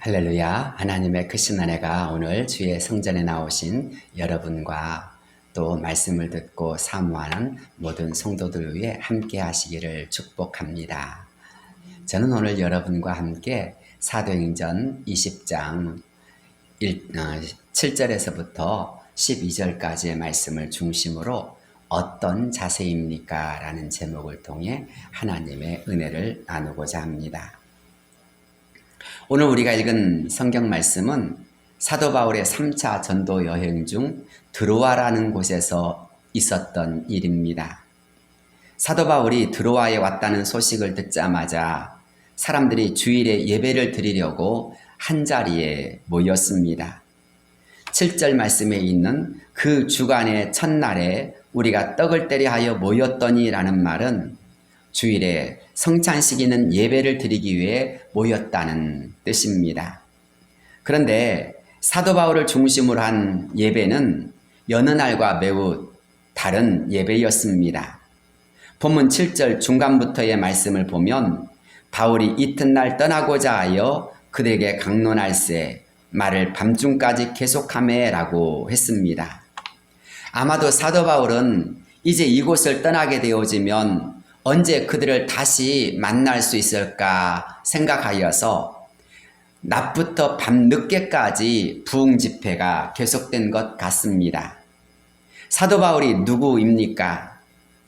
할렐루야. 하나님의 크신 은혜가 오늘 주의 성전에 나오신 여러분과 또 말씀을 듣고 사모하는 모든 성도들 위해 함께 하시기를 축복합니다. 저는 오늘 여러분과 함께 사도행전 20장 7절에서부터 12절까지의 말씀을 중심으로 어떤 자세입니까? 라는 제목을 통해 하나님의 은혜를 나누고자 합니다. 오늘 우리가 읽은 성경 말씀은 사도 바울의 3차 전도 여행 중 드로아라는 곳에서 있었던 일입니다. 사도 바울이 드로아에 왔다는 소식을 듣자마자 사람들이 주일에 예배를 드리려고 한자리에 모였습니다. 7절 말씀에 있는 그 주간의 첫날에 우리가 떡을 떼려 하여 모였더니 라는 말은 주일에 성찬식 있는 예배를 드리기 위해 모였다는 뜻입니다. 그런데 사도 바울을 중심으로 한 예배는 여느 날과 매우 다른 예배였습니다. 본문 7절 중간부터의 말씀을 보면 바울이 이튿날 떠나고자 하여 그들에게 강론할세 말을 밤중까지 계속하매 라고 했습니다. 아마도 사도 바울은 이제 이곳을 떠나게 되어지면 언제 그들을 다시 만날 수 있을까 생각하여서 낮부터 밤늦게까지 부흥 집회가 계속된 것 같습니다. 사도 바울이 누구입니까?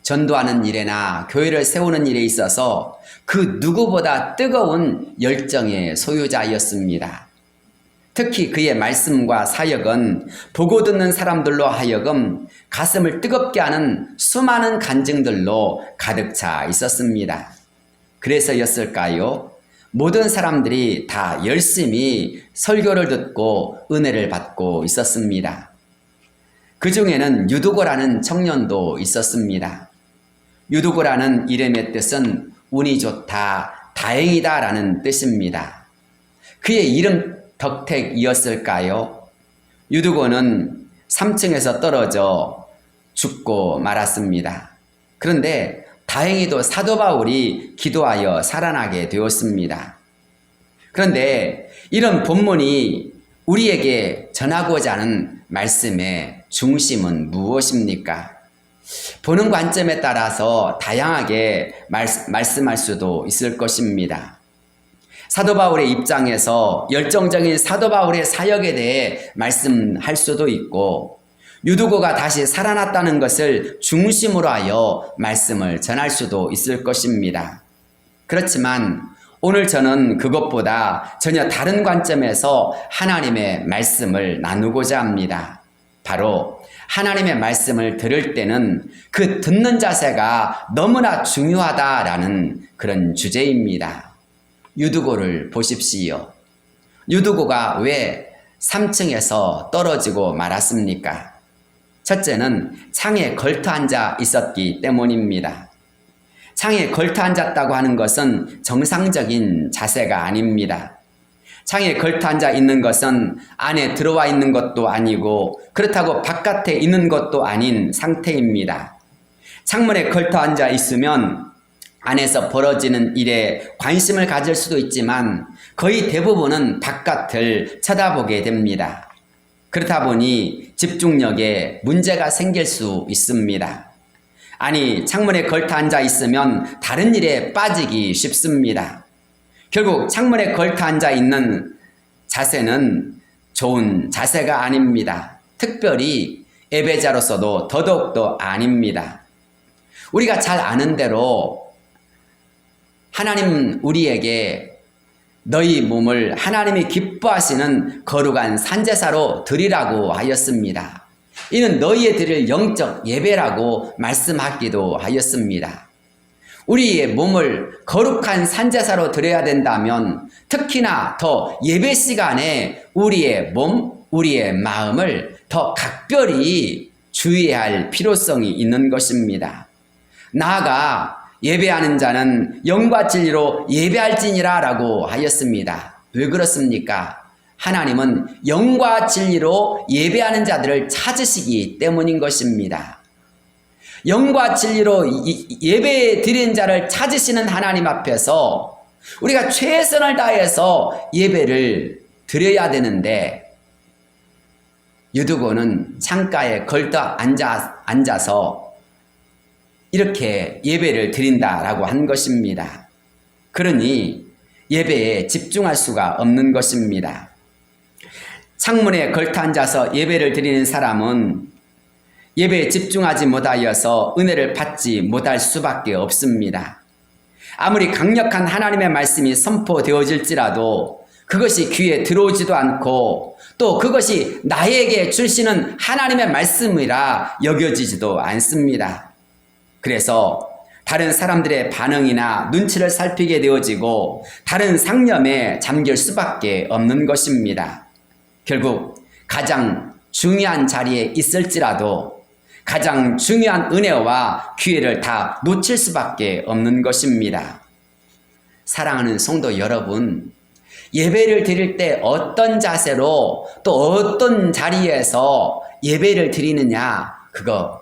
전도하는 일에나 교회를 세우는 일에 있어서 그 누구보다 뜨거운 열정의 소유자였습니다. 특히 그의 말씀과 사역은 보고 듣는 사람들로 하여금 가슴을 뜨겁게 하는 수많은 간증들로 가득 차 있었습니다. 그래서였을까요? 모든 사람들이 다 열심히 설교를 듣고 은혜를 받고 있었습니다. 그 중에는 유두고라는 청년도 있었습니다. 유두고라는 이름의 뜻은 운이 좋다, 다행이다 라는 뜻입니다. 그의 이름 덕택이었을까요? 유두고는 3층에서 떨어져 죽고 말았습니다. 그런데 다행히도 사도 바울이 기도하여 살아나게 되었습니다. 그런데 이런 본문이 우리에게 전하고자 하는 말씀의 중심은 무엇입니까? 보는 관점에 따라서 다양하게 말씀할 수도 있을 것입니다. 사도 바울의 입장에서 열정적인 사도 바울의 사역에 대해 말씀할 수도 있고 유두고가 다시 살아났다는 것을 중심으로 하여 말씀을 전할 수도 있을 것입니다. 그렇지만 오늘 저는 그것보다 전혀 다른 관점에서 하나님의 말씀을 나누고자 합니다. 바로 하나님의 말씀을 들을 때는 그 듣는 자세가 너무나 중요하다라는 그런 주제입니다. 유두고를 보십시오. 유두고가 왜 3층에서 떨어지고 말았습니까? 첫째는 창에 걸터 앉아 있었기 때문입니다. 창에 걸터 앉았다고 하는 것은 정상적인 자세가 아닙니다. 창에 걸터 앉아 있는 것은 안에 들어와 있는 것도 아니고 그렇다고 바깥에 있는 것도 아닌 상태입니다. 창문에 걸터 앉아 있으면 안에서 벌어지는 일에 관심을 가질 수도 있지만 거의 대부분은 바깥을 쳐다보게 됩니다. 그렇다 보니 집중력에 문제가 생길 수 있습니다. 아니, 창문에 걸터 앉아 있으면 다른 일에 빠지기 쉽습니다. 결국 창문에 걸터 앉아 있는 자세는 좋은 자세가 아닙니다. 특별히 예배자로서도 더더욱더 아닙니다. 우리가 잘 아는 대로 하나님 우리에게 너희 몸을 하나님이 기뻐하시는 거룩한 산제사로 드리라고 하였습니다. 이는 너희의 드릴 영적 예배라고 말씀하기도 하였습니다. 우리의 몸을 거룩한 산제사로 드려야 된다면 특히나 더 예배 시간에 우리의 몸, 우리의 마음을 더 각별히 주의해야 할 필요성이 있는 것입니다. 나아가 예배하는 자는 영과 진리로 예배할지니라 라고 하였습니다. 왜 그렇습니까? 하나님은 영과 진리로 예배하는 자들을 찾으시기 때문인 것입니다. 영과 진리로 예배 드리는 자를 찾으시는 하나님 앞에서 우리가 최선을 다해서 예배를 드려야 되는데 유두고는 창가에 걸터 앉아서 이렇게 예배를 드린다라고 한 것입니다. 그러니 예배에 집중할 수가 없는 것입니다. 창문에 걸터 앉아서 예배를 드리는 사람은 예배에 집중하지 못하여서 은혜를 받지 못할 수밖에 없습니다. 아무리 강력한 하나님의 말씀이 선포되어질지라도 그것이 귀에 들어오지도 않고 또 그것이 나에게 주시는 하나님의 말씀이라 여겨지지도 않습니다. 그래서 다른 사람들의 반응이나 눈치를 살피게 되어지고 다른 상념에 잠길 수밖에 없는 것입니다. 결국 가장 중요한 자리에 있을지라도 가장 중요한 은혜와 기회를 다 놓칠 수밖에 없는 것입니다. 사랑하는 성도 여러분, 예배를 드릴 때 어떤 자세로 또 어떤 자리에서 예배를 드리느냐, 그거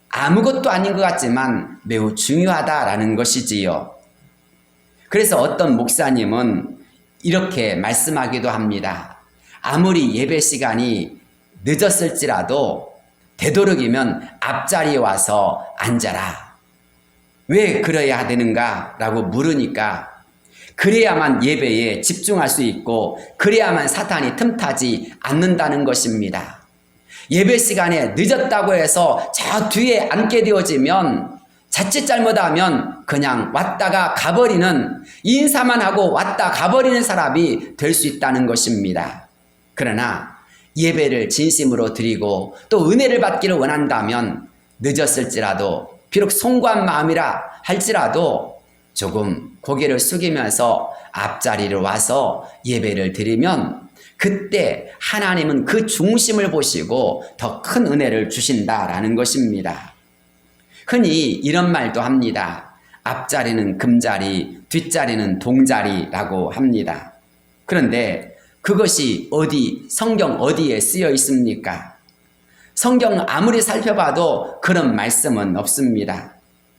아무것도 아닌 것 같지만 매우 중요하다라는 것이지요. 그래서 어떤 목사님은 이렇게 말씀하기도 합니다. 아무리 예배 시간이 늦었을지라도 되도록이면 앞자리에 와서 앉아라. 왜 그래야 되는가? 라고 물으니까 그래야만 예배에 집중할 수 있고 그래야만 사탄이 틈타지 않는다는 것입니다. 예배 시간에 늦었다고 해서 저 뒤에 앉게 되어지면 자칫 잘못하면 그냥 왔다가 가버리는, 인사만 하고 왔다 가버리는 사람이 될 수 있다는 것입니다. 그러나 예배를 진심으로 드리고 또 은혜를 받기를 원한다면 늦었을지라도 비록 송구한 마음이라 할지라도 조금 고개를 숙이면서 앞자리를 와서 예배를 드리면 그때 하나님은 그 중심을 보시고 더 큰 은혜를 주신다라는 것입니다. 흔히 이런 말도 합니다. 앞자리는 금자리, 뒷자리는 동자리라고 합니다. 그런데 그것이 성경 어디에 쓰여 있습니까? 성경 아무리 살펴봐도 그런 말씀은 없습니다.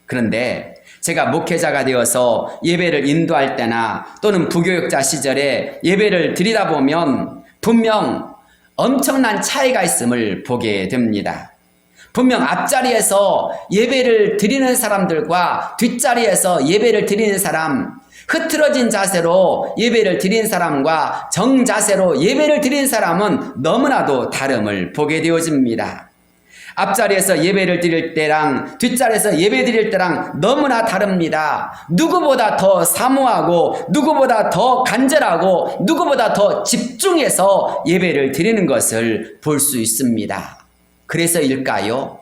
그런데 제가 목회자가 되어서 예배를 인도할 때나 또는 부교육자 시절에 예배를 드리다 보면 분명 엄청난 차이가 있음을 보게 됩니다. 분명 앞자리에서 예배를 드리는 사람들과 뒷자리에서 예배를 드리는 사람, 흐트러진 자세로 예배를 드린 사람과 정자세로 예배를 드린 사람은 너무나도 다름을 보게 되어집니다. 앞자리에서 예배를 드릴 때랑 뒷자리에서 예배 드릴 때랑 너무나 다릅니다. 누구보다 더 사모하고 누구보다 더 간절하고 누구보다 더 집중해서 예배를 드리는 것을 볼 수 있습니다. 그래서일까요?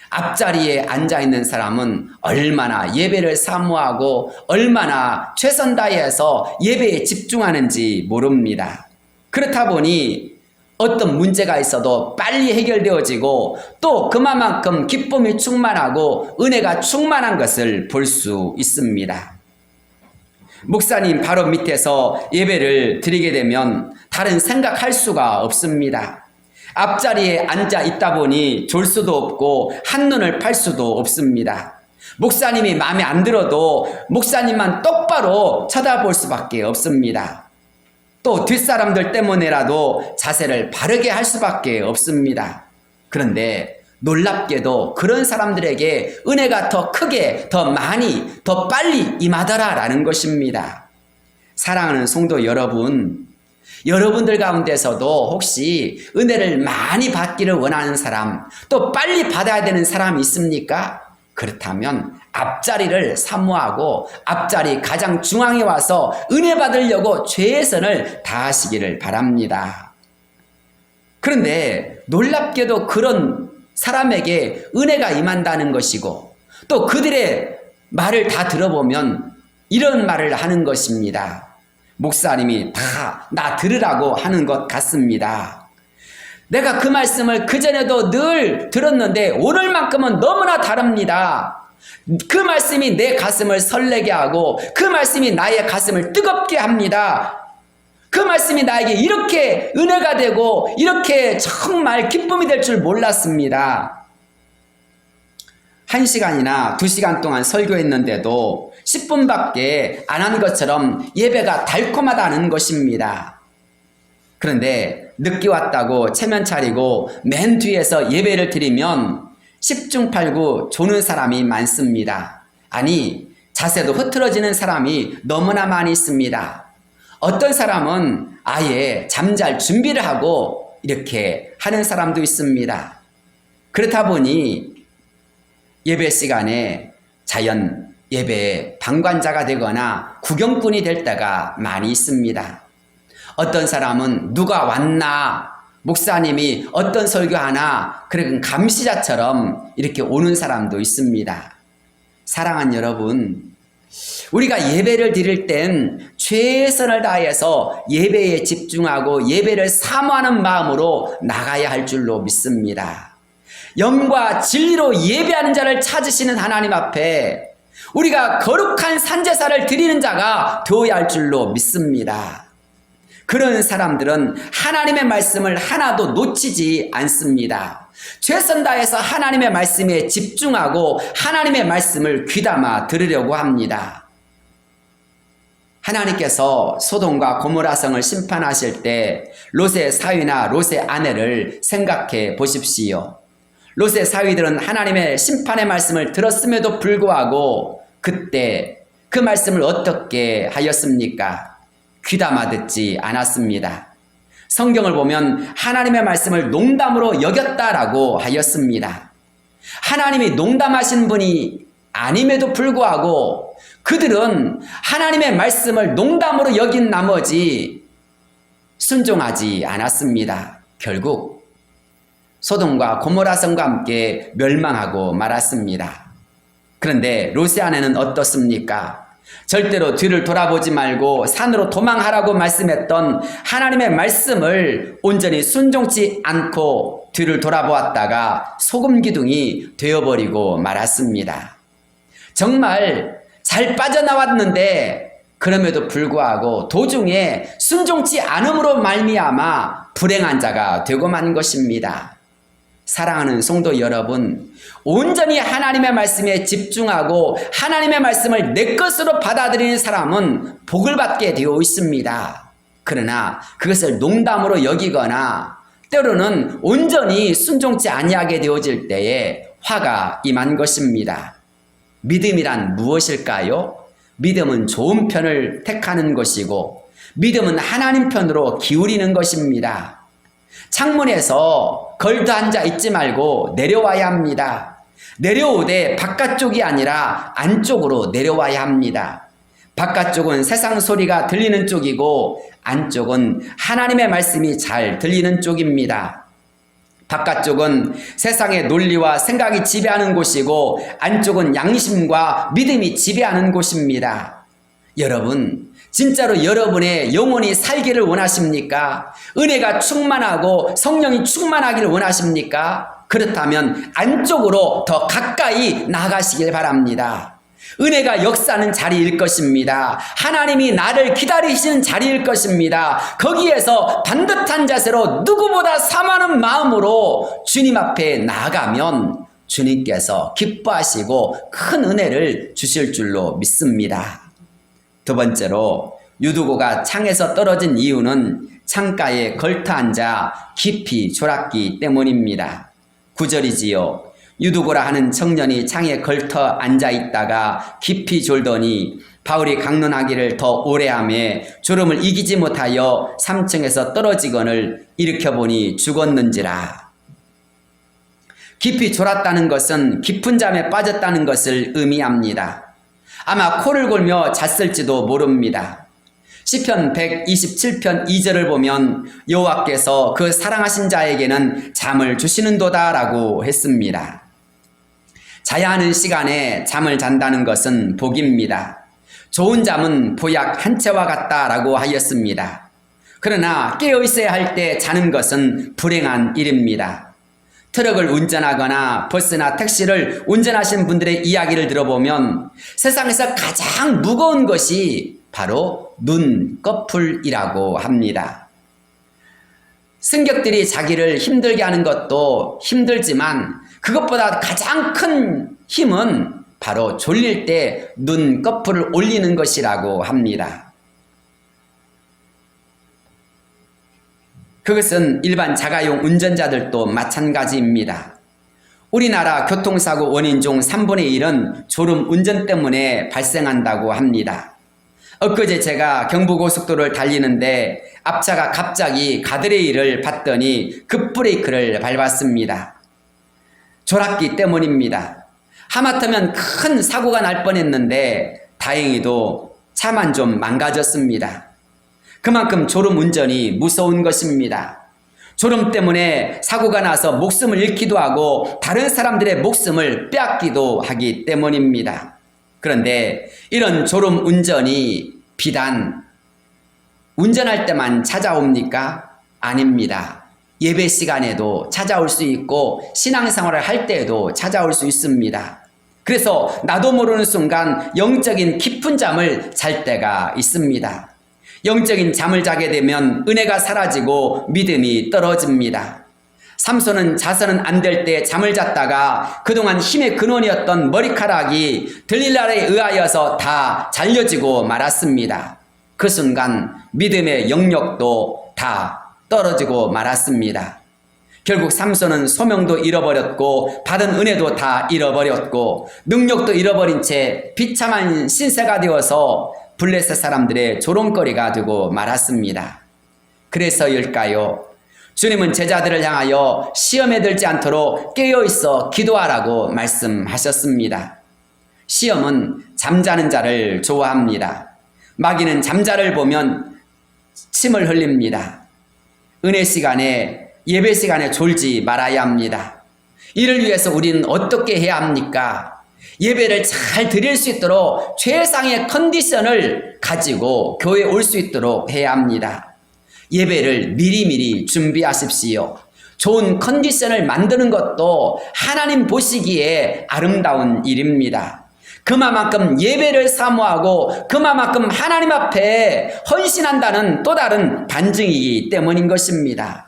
앞자리에 앉아있는 사람은 얼마나 예배를 사모하고 얼마나 최선 다해서 예배에 집중하는지 모릅니다. 그렇다 보니 어떤 문제가 있어도 빨리 해결되어지고 또 그만큼 기쁨이 충만하고 은혜가 충만한 것을 볼 수 있습니다. 목사님 바로 밑에서 예배를 드리게 되면 다른 생각할 수가 없습니다. 앞자리에 앉아 있다 보니 졸 수도 없고 한눈을 팔 수도 없습니다. 목사님이 마음에 안 들어도 목사님만 똑바로 쳐다볼 수밖에 없습니다. 또 뒷사람들 때문에라도 자세를 바르게 할 수밖에 없습니다. 그런데 놀랍게도 그런 사람들에게 은혜가 더 크게, 더 많이, 더 빨리 임하더라라는 것입니다. 사랑하는 성도 여러분, 여러분들 가운데서도 혹시 은혜를 많이 받기를 원하는 사람, 또 빨리 받아야 되는 사람이 있습니까? 그렇다면 앞자리를 사모하고 앞자리 가장 중앙에 와서 은혜 받으려고 최선을 다하시기를 바랍니다. 그런데 놀랍게도 그런 사람에게 은혜가 임한다는 것이고 또 그들의 말을 다 들어보면 이런 말을 하는 것입니다. 목사님이 다 나 들으라고 하는 것 같습니다. 내가 그 말씀을 그전에도 늘 들었는데 오늘만큼은 너무나 다릅니다. 그 말씀이 내 가슴을 설레게 하고 그 말씀이 나의 가슴을 뜨겁게 합니다. 그 말씀이 나에게 이렇게 은혜가 되고 이렇게 정말 기쁨이 될 줄 몰랐습니다. 1시간이나 2시간 동안 설교했는데도 10분밖에 안 한 것처럼 예배가 달콤하다는 것입니다. 그런데 늦게 왔다고 체면 차리고 맨 뒤에서 예배를 드리면 10중 8구 조는 사람이 많습니다. 아니, 자세도 흐트러지는 사람이 너무나 많이 있습니다. 어떤 사람은 아예 잠잘 준비를 하고 이렇게 하는 사람도 있습니다. 그렇다 보니 예배 시간에 자연 예배의 방관자가 되거나 구경꾼이 될 때가 많이 있습니다. 어떤 사람은 누가 왔나, 목사님이 어떤 설교하나, 그런 감시자처럼 이렇게 오는 사람도 있습니다. 사랑하는 여러분, 우리가 예배를 드릴 땐 최선을 다해서 예배에 집중하고 예배를 사모하는 마음으로 나가야 할 줄로 믿습니다. 영과 진리로 예배하는 자를 찾으시는 하나님 앞에 우리가 거룩한 산제사를 드리는 자가 되어야 할 줄로 믿습니다. 그런 사람들은 하나님의 말씀을 하나도 놓치지 않습니다. 최선 다해서 하나님의 말씀에 집중하고 하나님의 말씀을 귀담아 들으려고 합니다. 하나님께서 소돔과 고모라성을 심판하실 때 롯의 사위나 롯의 아내를 생각해 보십시오. 롯의 사위들은 하나님의 심판의 말씀을 들었음에도 불구하고 그때 그 말씀을 어떻게 하였습니까? 귀담아 듣지 않았습니다. 성경을 보면 하나님의 말씀을 농담으로 여겼다라고 하였습니다. 하나님이 농담하신 분이 아님에도 불구하고 그들은 하나님의 말씀을 농담으로 여긴 나머지 순종하지 않았습니다. 결국 소돔과 고모라성과 함께 멸망하고 말았습니다. 그런데 롯의 아내는 어떻습니까? 절대로 뒤를 돌아보지 말고 산으로 도망하라고 말씀했던 하나님의 말씀을 온전히 순종치 않고 뒤를 돌아보았다가 소금기둥이 되어버리고 말았습니다. 정말 잘 빠져나왔는데 그럼에도 불구하고 도중에 순종치 않음으로 말미암아 불행한 자가 되고 만 것입니다. 사랑하는 성도 여러분, 온전히 하나님의 말씀에 집중하고 하나님의 말씀을 내 것으로 받아들이는 사람은 복을 받게 되어 있습니다. 그러나 그것을 농담으로 여기거나 때로는 온전히 순종치 아니하게 되어질 때에 화가 임한 것입니다. 믿음이란 무엇일까요? 믿음은 좋은 편을 택하는 것이고 믿음은 하나님 편으로 기울이는 것입니다. 창문에서 걸터 앉아 있지 말고 내려와야 합니다. 내려오되 바깥쪽이 아니라 안쪽으로 내려와야 합니다. 바깥쪽은 세상 소리가 들리는 쪽이고 안쪽은 하나님의 말씀이 잘 들리는 쪽입니다. 바깥쪽은 세상의 논리와 생각이 지배하는 곳이고 안쪽은 양심과 믿음이 지배하는 곳입니다. 여러분, 진짜로 여러분의 영혼이 살기를 원하십니까? 은혜가 충만하고 성령이 충만하기를 원하십니까? 그렇다면 안쪽으로 더 가까이 나가시길 바랍니다. 은혜가 역사하는 자리일 것입니다. 하나님이 나를 기다리시는 자리일 것입니다. 거기에서 반듯한 자세로 누구보다 사모하는 마음으로 주님 앞에 나아가면 주님께서 기뻐하시고 큰 은혜를 주실 줄로 믿습니다. 두 번째로 유두고가 창에서 떨어진 이유는 창가에 걸터 앉아 깊이 졸았기 때문입니다. 9절이지요. 유두고라 하는 청년이 창에 걸터 앉아 있다가 깊이 졸더니 바울이 강론하기를 더 오래하며 졸음을 이기지 못하여 3층에서 떨어지거늘 일으켜보니 죽었는지라. 깊이 졸았다는 것은 깊은 잠에 빠졌다는 것을 의미합니다. 아마 코를 골며 잤을지도 모릅니다. 시편 127편 2절을 보면 여호와께서 그 사랑하신 자에게는 잠을 주시는도다 라고 했습니다. 자야 하는 시간에 잠을 잔다는 것은 복입니다. 좋은 잠은 보약 한 채와 같다라고 하였습니다. 그러나 깨어 있어야 할 때 자는 것은 불행한 일입니다. 트럭을 운전하거나 버스나 택시를 운전하시는 분들의 이야기를 들어보면 세상에서 가장 무거운 것이 바로 눈꺼풀이라고 합니다. 승객들이 자기를 힘들게 하는 것도 힘들지만 그것보다 가장 큰 힘은 바로 졸릴 때 눈꺼풀을 올리는 것이라고 합니다. 그것은 일반 자가용 운전자들도 마찬가지입니다. 우리나라 교통사고 원인 중 3분의 1은 졸음 운전 때문에 발생한다고 합니다. 엊그제 제가 경부고속도로를 달리는데 앞차가 갑자기 가드레일을 밟더니 급브레이크를 밟았습니다. 졸았기 때문입니다. 하마터면 큰 사고가 날 뻔했는데 다행히도 차만 좀 망가졌습니다. 그만큼 졸음 운전이 무서운 것입니다. 졸음 때문에 사고가 나서 목숨을 잃기도 하고 다른 사람들의 목숨을 빼앗기도 하기 때문입니다. 그런데 이런 졸음 운전이 비단 운전할 때만 찾아옵니까? 아닙니다. 예배 시간에도 찾아올 수 있고 신앙생활을 할 때에도 찾아올 수 있습니다. 그래서 나도 모르는 순간 영적인 깊은 잠을 잘 때가 있습니다. 영적인 잠을 자게 되면 은혜가 사라지고 믿음이 떨어집니다. 삼손은 자서는 안 될 때 잠을 잤다가 그동안 힘의 근원이었던 머리카락이 들릴날에 의하여서 다 잘려지고 말았습니다. 그 순간 믿음의 영역도 다 떨어지고 말았습니다. 결국 삼손은 소명도 잃어버렸고 받은 은혜도 다 잃어버렸고 능력도 잃어버린 채 비참한 신세가 되어서 블레셋 사람들의 조롱거리가 되고 말았습니다. 그래서일까요? 주님은 제자들을 향하여 시험에 들지 않도록 깨어있어 기도하라고 말씀하셨습니다. 시험은 잠자는 자를 좋아합니다. 마귀는 잠자를 보면 침을 흘립니다. 은혜 시간에 예배 시간에 졸지 말아야 합니다. 이를 위해서 우리는 어떻게 해야 합니까? 예배를 잘 드릴 수 있도록 최상의 컨디션을 가지고 교회에 올 수 있도록 해야 합니다. 예배를 미리미리 준비하십시오. 좋은 컨디션을 만드는 것도 하나님 보시기에 아름다운 일입니다. 그만큼 예배를 사모하고 그만큼 하나님 앞에 헌신한다는 또 다른 반증이기 때문인 것입니다.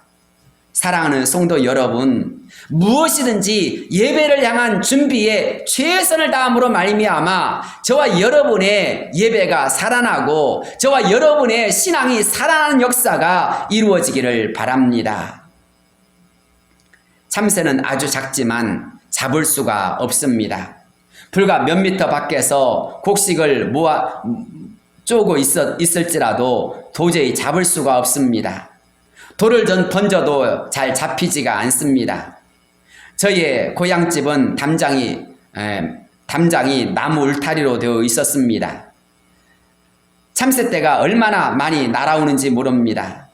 사랑하는 성도 여러분, 무엇이든지 예배를 향한 준비에 최선을 다함으로 말미암아 저와 여러분의 예배가 살아나고 저와 여러분의 신앙이 살아나는 역사가 이루어지기를 바랍니다. 참새는 아주 작지만 잡을 수가 없습니다. 불과 몇 미터 밖에서 곡식을 쪼고 있을지라도 도저히 잡을 수가 없습니다. 돌을 던져도 잘 잡히지가 않습니다. 저희의 고향집은 담장이 나무 울타리로 되어 있었습니다. 참새떼가 얼마나 많이 날아오는지 모릅니다.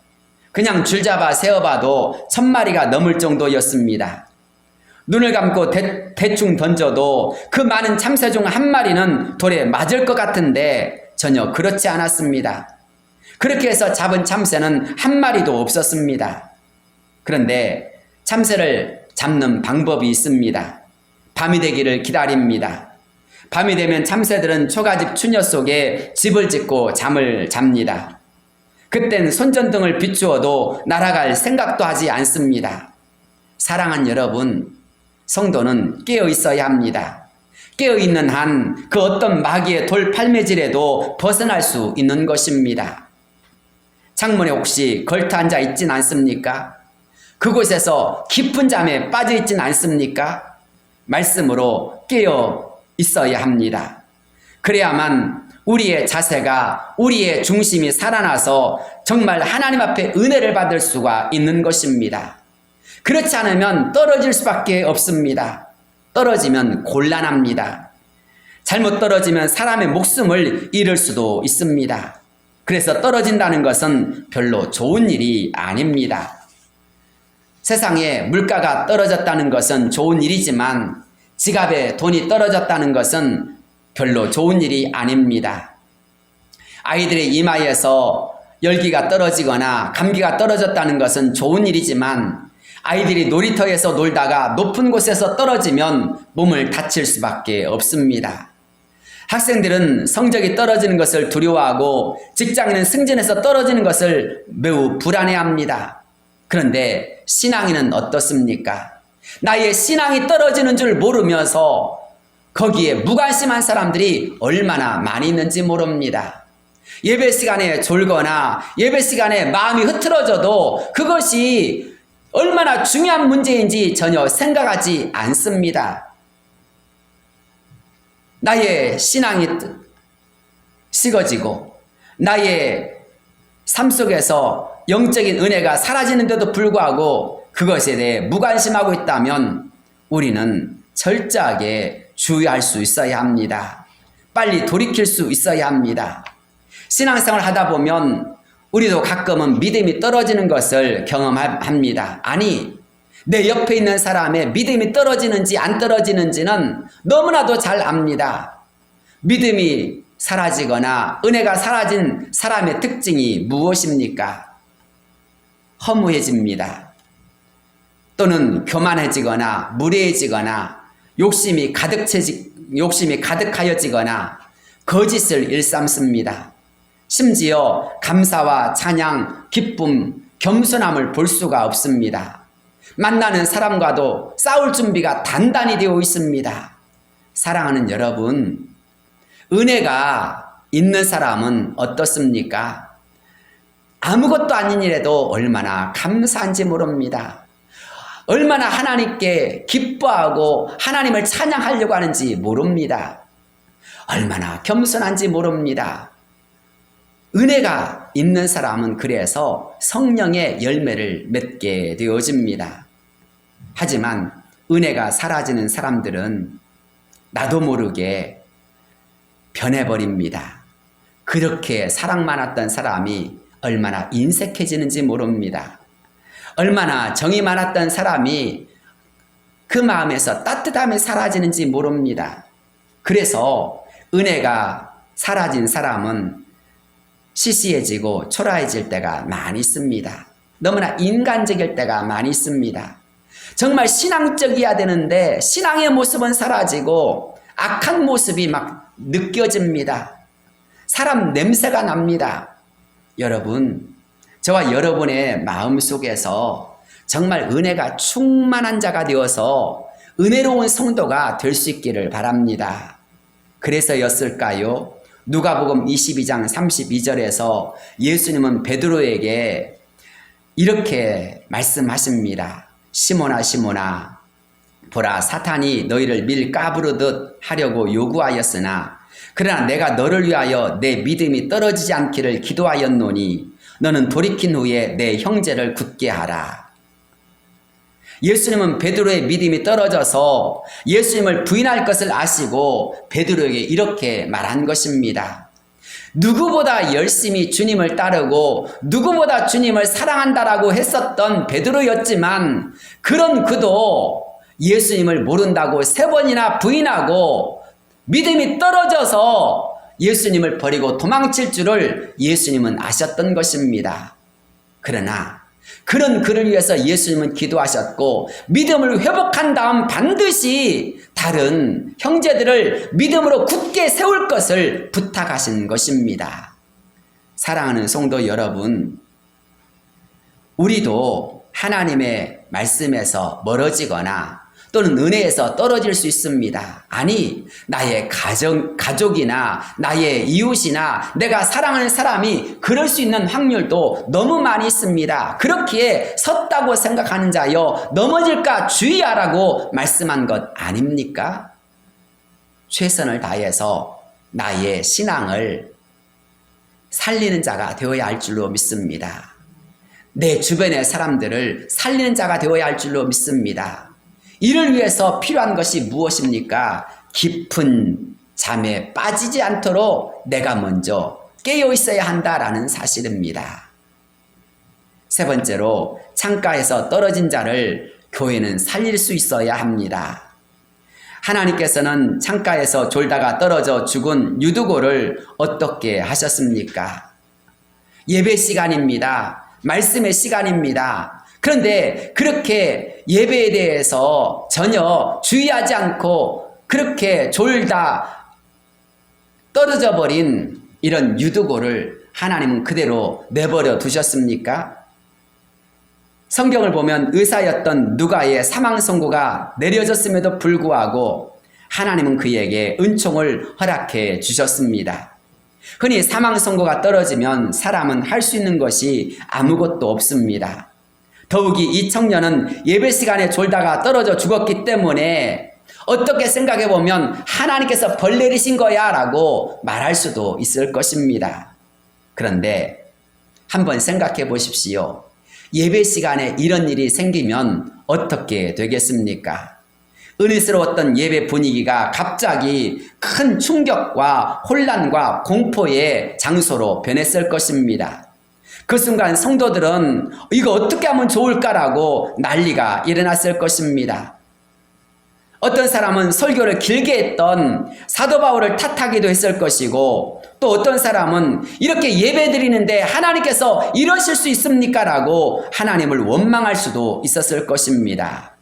그냥 줄잡아 세어봐도 1000마리가 넘을 정도였습니다. 눈을 감고 대충 던져도 그 많은 참새 중 한 마리는 돌에 맞을 것 같은데 전혀 그렇지 않았습니다. 그렇게 해서 잡은 참새는 한 마리도 없었습니다. 그런데 참새를 잡는 방법이 있습니다. 밤이 되기를 기다립니다. 밤이 되면 참새들은 초가집 추녀 속에 집을 짓고 잠을 잡니다. 그땐 손전등을 비추어도 날아갈 생각도 하지 않습니다. 사랑하는 여러분, 성도는 깨어 있어야 합니다. 깨어있는 한 그 어떤 마귀의 돌팔매질에도 벗어날 수 있는 것입니다. 창문에 혹시 걸터 앉아 있진 않습니까? 그곳에서 깊은 잠에 빠져 있진 않습니까? 말씀으로 깨어 있어야 합니다. 그래야만 우리의 자세가, 우리의 중심이 살아나서 정말 하나님 앞에 은혜를 받을 수가 있는 것입니다. 그렇지 않으면 떨어질 수밖에 없습니다. 떨어지면 곤란합니다. 잘못 떨어지면 사람의 목숨을 잃을 수도 있습니다. 그래서 떨어진다는 것은 별로 좋은 일이 아닙니다. 세상에 물가가 떨어졌다는 것은 좋은 일이지만 지갑에 돈이 떨어졌다는 것은 별로 좋은 일이 아닙니다. 아이들의 이마에서 열기가 떨어지거나 감기가 떨어졌다는 것은 좋은 일이지만 아이들이 놀이터에서 놀다가 높은 곳에서 떨어지면 몸을 다칠 수밖에 없습니다. 학생들은 성적이 떨어지는 것을 두려워하고 직장인은 승진에서 떨어지는 것을 매우 불안해합니다. 그런데 신앙인은 어떻습니까? 나의 신앙이 떨어지는 줄 모르면서 거기에 무관심한 사람들이 얼마나 많이 있는지 모릅니다. 예배 시간에 졸거나 예배 시간에 마음이 흐트러져도 그것이 얼마나 중요한 문제인지 전혀 생각하지 않습니다. 나의 신앙이 식어지고 나의 삶 속에서 영적인 은혜가 사라지는데도 불구하고 그것에 대해 무관심하고 있다면 우리는 철저하게 주의할 수 있어야 합니다. 빨리 돌이킬 수 있어야 합니다. 신앙생활을 하다 보면 우리도 가끔은 믿음이 떨어지는 것을 경험합니다. 아니, 내 옆에 있는 사람의 믿음이 떨어지는지 안 떨어지는지는 너무나도 잘 압니다. 믿음이 사라지거나 은혜가 사라진 사람의 특징이 무엇입니까? 허무해집니다. 또는 교만해지거나 무례해지거나 욕심이 가득하여지거나 거짓을 일삼습니다. 심지어 감사와 찬양, 기쁨, 겸손함을 볼 수가 없습니다. 만나는 사람과도 싸울 준비가 단단히 되어 있습니다. 사랑하는 여러분, 은혜가 있는 사람은 어떻습니까? 아무것도 아닌 일에도 얼마나 감사한지 모릅니다. 얼마나 하나님께 기뻐하고 하나님을 찬양하려고 하는지 모릅니다. 얼마나 겸손한지 모릅니다. 은혜가 있는 사람은 그래서 성령의 열매를 맺게 되어집니다. 하지만 은혜가 사라지는 사람들은 나도 모르게 변해버립니다. 그렇게 사랑 많았던 사람이 얼마나 인색해지는지 모릅니다. 얼마나 정이 많았던 사람이 그 마음에서 따뜻함이 사라지는지 모릅니다. 그래서 은혜가 사라진 사람은 시시해지고 초라해질 때가 많이 있습니다. 너무나 인간적일 때가 많이 있습니다. 정말 신앙적이어야 되는데 신앙의 모습은 사라지고 악한 모습이 막 느껴집니다. 사람 냄새가 납니다. 여러분, 저와 여러분의 마음속에서 정말 은혜가 충만한 자가 되어서 은혜로운 성도가 될 수 있기를 바랍니다. 그래서였을까요? 누가복음 22장 32절에서 예수님은 베드로에게 이렇게 말씀하십니다. 시몬아 시몬아, 보라, 사탄이 너희를 밀 까부르듯 하려고 요구하였으나 그러나 내가 너를 위하여 내 믿음이 떨어지지 않기를 기도하였노니 너는 돌이킨 후에 내 형제를 굳게 하라. 예수님은 베드로의 믿음이 떨어져서 예수님을 부인할 것을 아시고 베드로에게 이렇게 말한 것입니다. 누구보다 열심히 주님을 따르고 누구보다 주님을 사랑한다라고 했었던 베드로였지만 그런 그도 예수님을 모른다고 3번이나 부인하고 믿음이 떨어져서 예수님을 버리고 도망칠 줄을 예수님은 아셨던 것입니다. 그러나 그런 그를 위해서 예수님은 기도하셨고 믿음을 회복한 다음 반드시 다른 형제들을 믿음으로 굳게 세울 것을 부탁하신 것입니다. 사랑하는 성도 여러분, 우리도 하나님의 말씀에서 멀어지거나 또는 은혜에서 떨어질 수 있습니다. 아니, 나의 가족이나 나의 이웃이나 내가 사랑하는 사람이 그럴 수 있는 확률도 너무 많이 있습니다. 그렇기에 섰다고 생각하는 자여 넘어질까 주의하라고 말씀한 것 아닙니까? 최선을 다해서 나의 신앙을 살리는 자가 되어야 할 줄로 믿습니다. 내 주변의 사람들을 살리는 자가 되어야 할 줄로 믿습니다. 이를 위해서 필요한 것이 무엇입니까? 깊은 잠에 빠지지 않도록 내가 먼저 깨어 있어야 한다라는 사실입니다. 3번째로, 창가에서 떨어진 자를 교회는 살릴 수 있어야 합니다. 하나님께서는 창가에서 졸다가 떨어져 죽은 유두고를 어떻게 하셨습니까? 예배 시간입니다. 말씀의 시간입니다. 그런데 그렇게 예배에 대해서 전혀 주의하지 않고 그렇게 졸다 떨어져 버린 이런 유두고를 하나님은 그대로 내버려 두셨습니까? 성경을 보면 의사였던 누가의 사망 선고가 내려졌음에도 불구하고 하나님은 그에게 은총을 허락해 주셨습니다. 흔히 사망 선고가 떨어지면 사람은 할 수 있는 것이 아무것도 없습니다. 더욱이 이 청년은 예배 시간에 졸다가 떨어져 죽었기 때문에 어떻게 생각해 보면 하나님께서 벌 내리신 거야 라고 말할 수도 있을 것입니다. 그런데 한번 생각해 보십시오. 예배 시간에 이런 일이 생기면 어떻게 되겠습니까? 은혜스러웠던 예배 분위기가 갑자기 큰 충격과 혼란과 공포의 장소로 변했을 것입니다. 그 순간 성도들은 이거 어떻게 하면 좋을까라고 난리가 일어났을 것입니다. 어떤 사람은 설교를 길게 했던 사도 바울을 탓하기도 했을 것이고, 또 어떤 사람은 이렇게 예배 드리는데 하나님께서 이러실 수 있습니까? 라고 하나님을 원망할 수도 있었을 것입니다.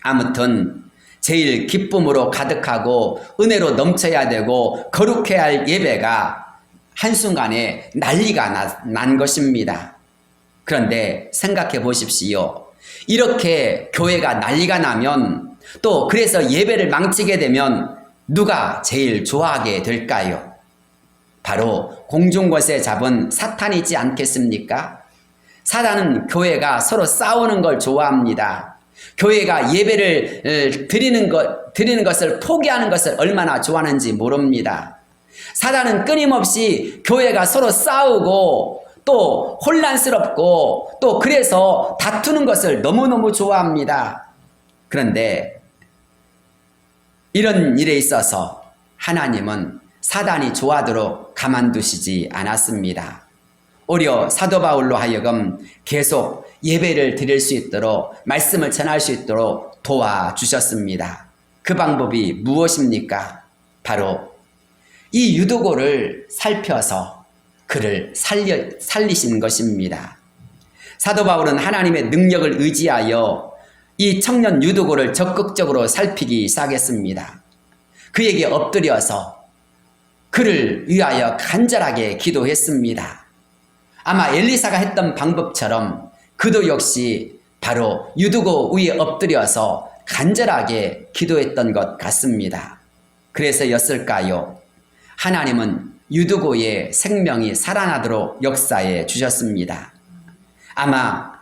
아무튼 제일 기쁨으로 가득하고 은혜로 넘쳐야 되고 거룩해야 할 예배가 한순간에 난리가 난 것입니다. 그런데 생각해 보십시오. 이렇게 교회가 난리가 나면, 또 그래서 예배를 망치게 되면 누가 제일 좋아하게 될까요? 바로 공중곳에 잡은 사탄이지 않겠습니까? 사탄은 교회가 서로 싸우는 걸 좋아합니다. 교회가 예배를 드리는 것을 포기하는 것을 얼마나 좋아하는지 모릅니다. 사탄은 끊임없이 교회가 서로 싸우고 또 혼란스럽고 또 그래서 다투는 것을 너무너무 좋아합니다. 그런데 이런 일에 있어서 하나님은 사단이 좋아하도록 가만두시지 않았습니다. 오히려 사도 바울로 하여금 계속 예배를 드릴 수 있도록, 말씀을 전할 수 있도록 도와주셨습니다. 그 방법이 무엇입니까? 바로 이 유두고를 살펴서 그를 살리신 것입니다. 사도 바울은 하나님의 능력을 의지하여 이 청년 유두고를 적극적으로 살피기 시작했습니다. 그에게 엎드려서 그를 위하여 간절하게 기도했습니다. 아마 엘리사가 했던 방법처럼 그도 역시 바로 유두고 위에 엎드려서 간절하게 기도했던 것 같습니다. 그래서였을까요? 하나님은 유두고의 생명이 살아나도록 역사해 주셨습니다. 아마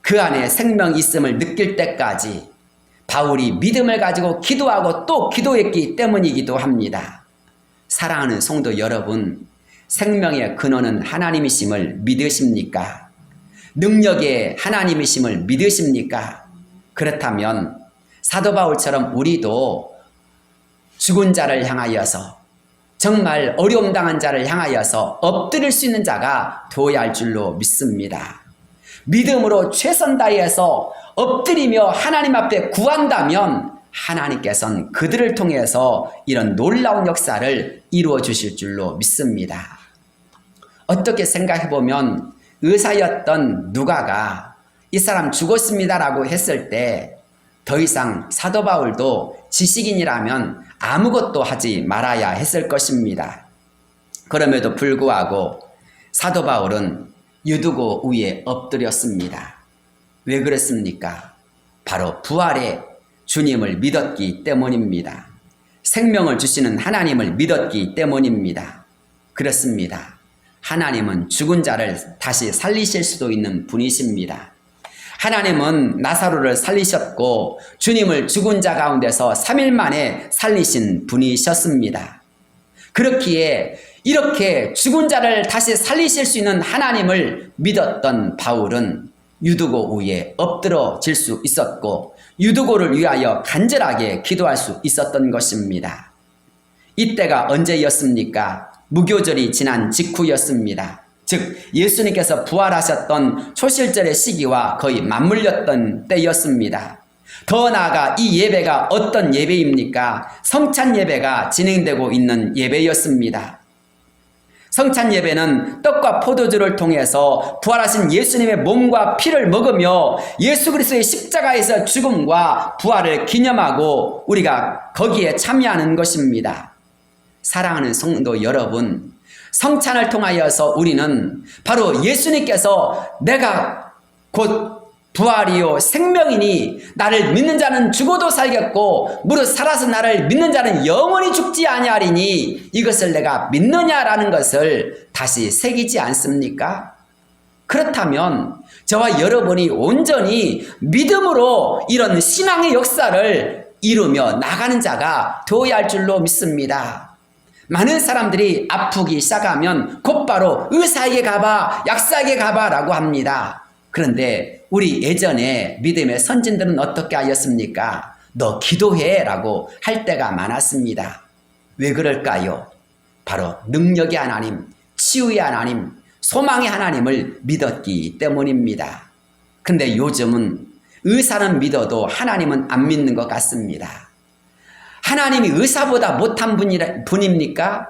그 안에 생명이 있음을 느낄 때까지 바울이 믿음을 가지고 기도하고 또 기도했기 때문이기도 합니다. 사랑하는 성도 여러분, 생명의 근원은 하나님이심을 믿으십니까? 능력의 하나님이심을 믿으십니까? 그렇다면 사도 바울처럼 우리도 죽은 자를 향하여서, 정말 어려움 당한 자를 향하여서 엎드릴 수 있는 자가 되어야 할 줄로 믿습니다. 믿음으로 최선 다해서 엎드리며 하나님 앞에 구한다면 하나님께서는 그들을 통해서 이런 놀라운 역사를 이루어 주실 줄로 믿습니다. 어떻게 생각해 보면 의사였던 누가가 이 사람 죽었습니다라고 했을 때 더 이상 사도 바울도 지식인이라면 아무것도 하지 말아야 했을 것입니다. 그럼에도 불구하고 사도 바울은 유두고 위에 엎드렸습니다. 왜 그랬습니까? 바로 부활의 주님을 믿었기 때문입니다. 생명을 주시는 하나님을 믿었기 때문입니다. 그렇습니다. 하나님은 죽은 자를 다시 살리실 수도 있는 분이십니다. 하나님은 나사로를 살리셨고 주님을 죽은 자 가운데서 3일 만에 살리신 분이셨습니다. 그렇기에 이렇게 죽은 자를 다시 살리실 수 있는 하나님을 믿었던 바울은 유두고 위에 엎드러질 수 있었고 유두고를 위하여 간절하게 기도할 수 있었던 것입니다. 이때가 언제였습니까? 무교절이 지난 직후였습니다. 즉 예수님께서 부활하셨던 초실절의 시기와 거의 맞물렸던 때였습니다. 더 나아가 이 예배가 어떤 예배입니까? 성찬 예배가 진행되고 있는 예배였습니다. 성찬 예배는 떡과 포도주를 통해서 부활하신 예수님의 몸과 피를 먹으며 예수 그리스도의 십자가에서 죽음과 부활을 기념하고 우리가 거기에 참여하는 것입니다. 사랑하는 성도 여러분, 성찬을 통하여서 우리는 바로 예수님께서 내가 곧 부활이요 생명이니 나를 믿는 자는 죽어도 살겠고 무릇 살아서 나를 믿는 자는 영원히 죽지 아니하리니 이것을 내가 믿느냐라는 것을 다시 새기지 않습니까? 그렇다면 저와 여러분이 온전히 믿음으로 이런 신앙의 역사를 이루며 나가는 자가 되어야 할 줄로 믿습니다. 많은 사람들이 아프기 시작하면 곧바로 의사에게 가봐, 약사에게 가봐 라고 합니다. 그런데 우리 예전에 믿음의 선진들은 어떻게 하였습니까? 너 기도해 라고 할 때가 많았습니다. 왜 그럴까요? 바로 능력의 하나님, 치유의 하나님, 소망의 하나님을 믿었기 때문입니다. 근데 요즘은 의사는 믿어도 하나님은 안 믿는 것 같습니다. 하나님이 의사보다 못한 분입니까?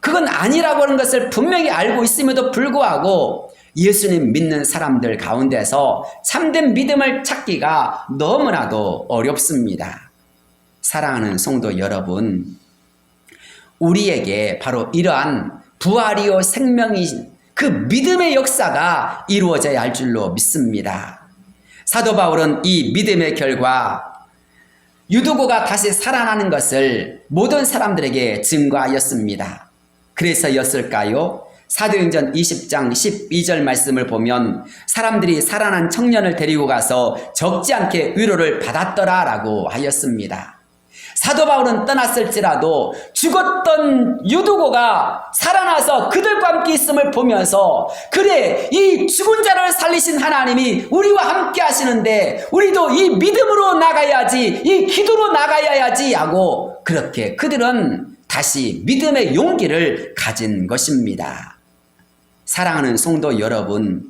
그건 아니라고 하는 것을 분명히 알고 있음에도 불구하고 예수님 믿는 사람들 가운데서 참된 믿음을 찾기가 너무나도 어렵습니다. 사랑하는 성도 여러분, 우리에게 바로 이러한 부활이요 생명이 그 믿음의 역사가 이루어져야 할 줄로 믿습니다. 사도 바울은 이 믿음의 결과 유두고가 다시 살아나는 것을 모든 사람들에게 증거하였습니다. 그래서였을까요? 사도행전 20장 12절 말씀을 보면 사람들이 살아난 청년을 데리고 가서 적지 않게 위로를 받았더라 라고 하였습니다. 사도 바울은 떠났을지라도 죽었던 유두고가 살아나서 그들과 함께 있음을 보면서 그래, 이 죽은 자를 살리신 하나님이 우리와 함께 하시는데 우리도 이 믿음으로 나가야지, 이 기도로 나가야지 하고 그렇게 그들은 다시 믿음의 용기를 가진 것입니다. 사랑하는 성도 여러분,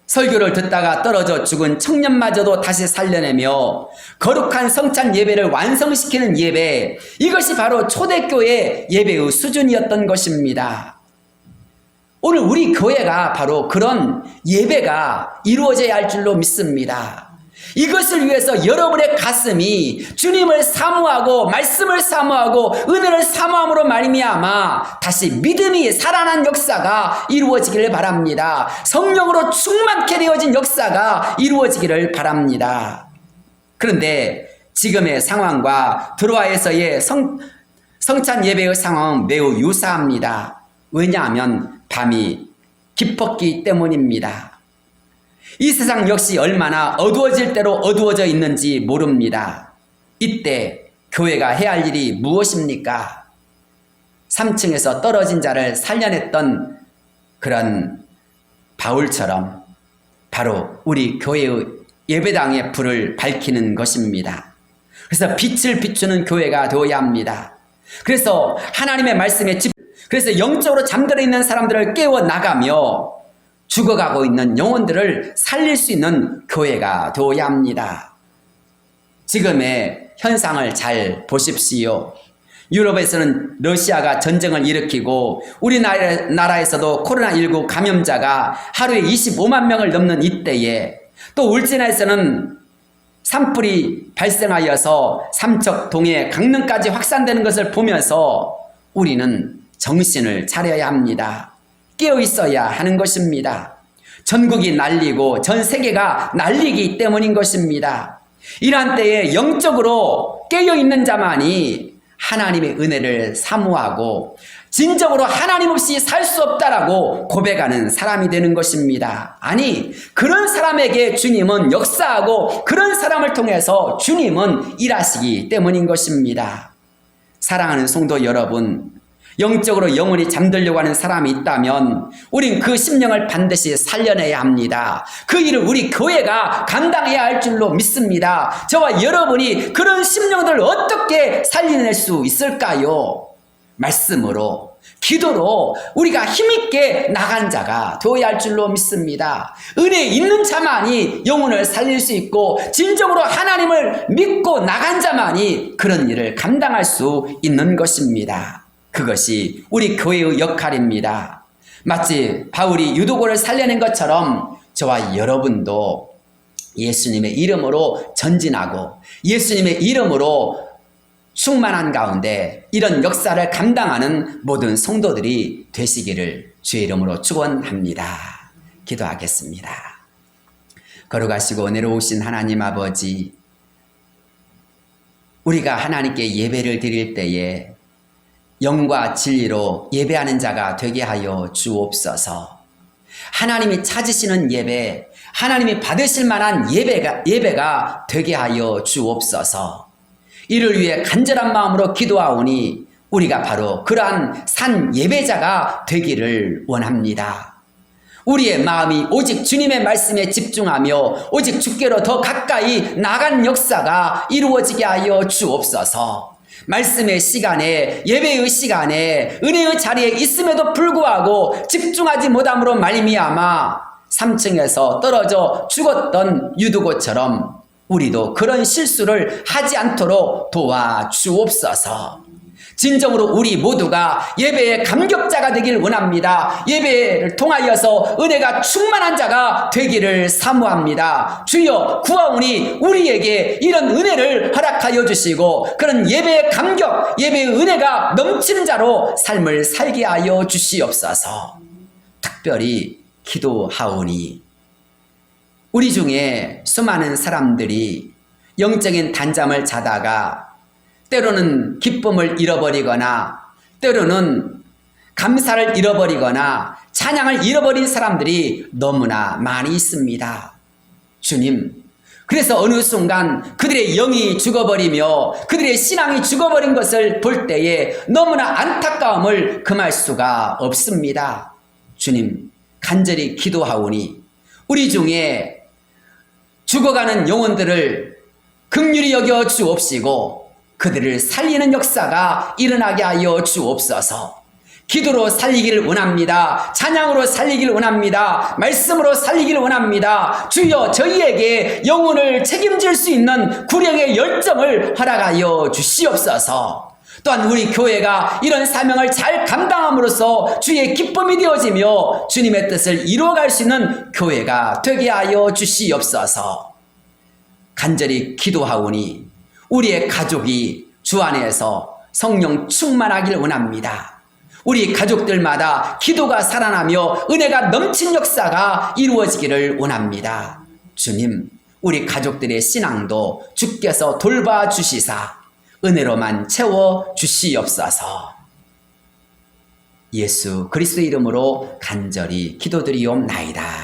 설교를 듣다가 떨어져 죽은 청년마저도 다시 살려내며 거룩한 성찬 예배를 완성시키는 예배, 이것이 바로 초대교회 예배의 수준이었던 것입니다. 오늘 우리 교회가 바로 그런 예배가 이루어져야 할 줄로 믿습니다. 이것을 위해서 여러분의 가슴이 주님을 사모하고 말씀을 사모하고 은혜를 사모함으로 말미암아 다시 믿음이 살아난 역사가 이루어지기를 바랍니다. 성령으로 충만케 되어진 역사가 이루어지기를 바랍니다. 그런데 지금의 상황과 드로아에서의 성찬 예배의 상황은 매우 유사합니다. 왜냐하면 밤이 깊었기 때문입니다. 이 세상 역시 얼마나 어두워질 대로 어두워져 있는지 모릅니다. 이때 교회가 해야 할 일이 무엇입니까? 3층에서 떨어진 자를 살려냈던 그런 바울처럼 바로 우리 교회의 예배당의 불을 밝히는 것입니다. 그래서 빛을 비추는 교회가 되어야 합니다. 그래서 하나님의 말씀에 그래서 영적으로 잠들어 있는 사람들을 깨워 나가며 죽어가고 있는 영혼들을 살릴 수 있는 교회가 되어야 합니다. 지금의 현상을 잘 보십시오. 유럽에서는 러시아가 전쟁을 일으키고 우리나라에서도 코로나19 감염자가 하루에 25만 명을 넘는 이때에 또 울진에서는 산불이 발생하여서 삼척, 동해, 강릉까지 확산되는 것을 보면서 우리는 정신을 차려야 합니다. 깨어 있어야 하는 것입니다. 전국이 날리고 전 세계가 날리기 때문인 것입니다. 이러한 때에 영적으로 깨어 있는 자만이 하나님의 은혜를 사모하고 진정으로 하나님 없이 살 수 없다라고 고백하는 사람이 되는 것입니다. 아니, 그런 사람에게 주님은 역사하고 그런 사람을 통해서 주님은 일하시기 때문인 것입니다. 사랑하는 성도 여러분, 영적으로 영원히 잠들려고 하는 사람이 있다면 우린 그 심령을 반드시 살려내야 합니다. 그 일을 우리 교회가 감당해야 할 줄로 믿습니다. 저와 여러분이 그런 심령들을 어떻게 살려낼 수 있을까요? 말씀으로, 기도로 우리가 힘있게 나간 자가 되어야 할 줄로 믿습니다. 은혜 있는 자만이 영혼을 살릴 수 있고 진정으로 하나님을 믿고 나간 자만이 그런 일을 감당할 수 있는 것입니다. 그것이 우리 교회의 역할입니다. 마치 바울이 유두고를 살려낸 것처럼 저와 여러분도 예수님의 이름으로 전진하고 예수님의 이름으로 충만한 가운데 이런 역사를 감당하는 모든 성도들이 되시기를 주의 이름으로 축원합니다. 기도하겠습니다. 거룩하시고 은혜로우신 하나님 아버지, 우리가 하나님께 예배를 드릴 때에 영과 진리로 예배하는 자가 되게 하여 주옵소서. 하나님이 찾으시는 예배, 하나님이 받으실 만한 예배가 되게 하여 주옵소서. 이를 위해 간절한 마음으로 기도하오니 우리가 바로 그러한 산 예배자가 되기를 원합니다. 우리의 마음이 오직 주님의 말씀에 집중하며 오직 주께로 더 가까이 나간 역사가 이루어지게 하여 주옵소서. 말씀의 시간에, 예배의 시간에, 은혜의 자리에 있음에도 불구하고 집중하지 못함으로 말미암아 3층에서 떨어져 죽었던 유두고처럼 우리도 그런 실수를 하지 않도록 도와주옵소서. 진정으로 우리 모두가 예배의 감격자가 되길 원합니다. 예배를 통하여서 은혜가 충만한 자가 되기를 사모합니다. 주여 구하오니 우리에게 이런 은혜를 허락하여 주시고 그런 예배의 감격, 예배의 은혜가 넘치는 자로 삶을 살게 하여 주시옵소서. 특별히 기도하오니 우리 중에 수많은 사람들이 영적인 단잠을 자다가 때로는 기쁨을 잃어버리거나 때로는 감사를 잃어버리거나 찬양을 잃어버린 사람들이 너무나 많이 있습니다. 주님, 그래서 어느 순간 그들의 영이 죽어버리며 그들의 신앙이 죽어버린 것을 볼 때에 너무나 안타까움을 금할 수가 없습니다. 주님, 간절히 기도하오니 우리 중에 죽어가는 영혼들을 긍휼히 여겨 주옵시고 그들을 살리는 역사가 일어나게 하여 주옵소서. 기도로 살리기를 원합니다. 찬양으로 살리기를 원합니다. 말씀으로 살리기를 원합니다. 주여 저희에게 영혼을 책임질 수 있는 구령의 열정을 허락하여 주시옵소서. 또한 우리 교회가 이런 사명을 잘 감당함으로써 주의 기쁨이 되어지며 주님의 뜻을 이루어갈 수 있는 교회가 되게 하여 주시옵소서. 간절히 기도하오니 우리의 가족이 주 안에서 성령 충만하길 원합니다. 우리 가족들마다 기도가 살아나며 은혜가 넘친 역사가 이루어지기를 원합니다. 주님, 우리 가족들의 신앙도 주께서 돌봐주시사 은혜로만 채워주시옵소서. 예수 그리스도 이름으로 간절히 기도드리옵나이다.